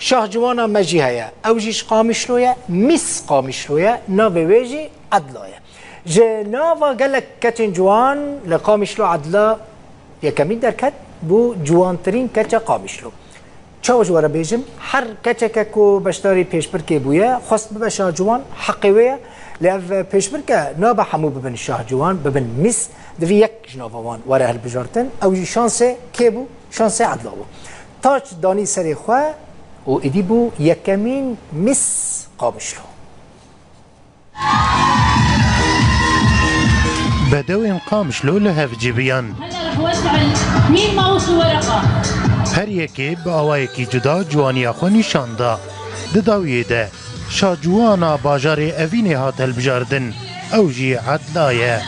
شاه جوانا مجی هیا او جیش قامشلویا میس قامشلویا ناوی ویجی عدلایا جه ناوا گلک کچین جوان لقامشلو عدلا یکمین درکت بو جوانترین کچا قامشلو چاو جوارا بیجم هر کچا که بشتاری پیشبر که بویا خواست ببه شاه جوان حقیویا لأف پیشبر که نابا حمو ببن شاه جوان ببن میس دوی یک جنابوان وره هل بجارتن او جی شانسه که بو شانسه عدلا بو تاج دانی سری خواه و ایدی بو یکمین میس قامشلو بدوين قامشلو لهف جيبيان هلا رح وسع مين ماوس ورقه هر یکی به آوایکی جدا جوانی خو نشان دا دداویه ده شا جوانا باجار اوینی هاتل بجاردن او جی عدلایه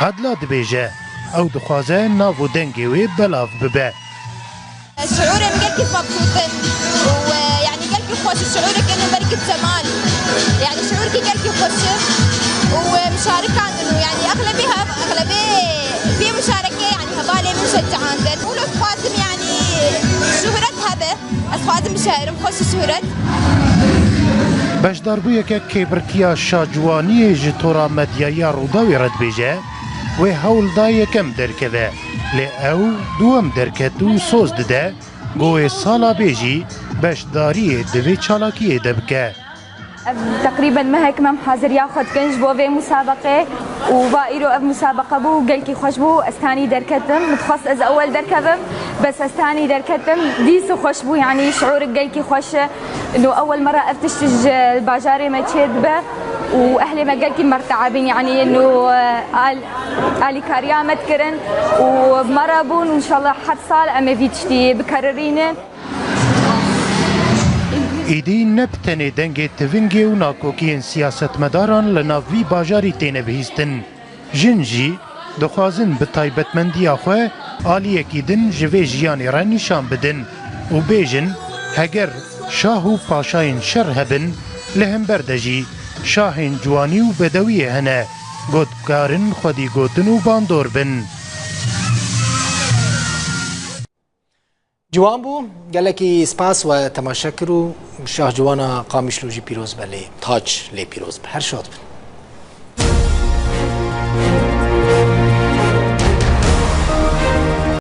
عدلا دبیجه او دخوازه ناو دنگی وی بلاف ببه شعوري من كيف مبسوطين ويعني قلبي خوش شعوري كأنه بركة جمال يعني شعوري قلبي خوش ومشاركة عندنا يعني أغلبية في مشاركة يعني هبالي مشجع عندنا ولو خواتم يعني شهرت هبه خواتم بشهرم خوش شهرت بشدار بویه که کبرتیا شاجوانی جتورا مدیایا روداوی رد بیجه و هول دا یکم درکده لی او دوم درکتو سوز دده گوه سالا بیجی بشداری دوی چالاکی دبکه تقريبا ما هيك مام حاضر ياخذ كنج بو في مسابقه وبايرو اب مسابقه بو قلكي خوش بو استاني دركتم متخصص از اول دركبم بس استاني دركتم ديسو خوش بو يعني شعور قلكي خوش انه اول مره افتشتج الباجاري ما تشدبه واهلي ما قلكي مرتعبين يعني انه الي كاريا متكرن ومره بون وان شاء الله حد صال اما في تشتي بكررين ایدی نبتنی دنگ تونگی و ناکوکین سیاست مداران لناوی باجاری تینه بهیستن. جنجی دخوازن به تایبتمندی آخوه آلیه کیدن جوی جیانی را نشان بدن و بیجن هگر شاه و پاشاین شر هبن لهم بردجی شاهین جوانی و بدوی هنه گودکارن خودی گوتن و باندور بن. جوان بو گلکی سپاس و تماشا کرو شاه جوانا قامشلو جی پیروز بله تاج لی پیروز هر شاد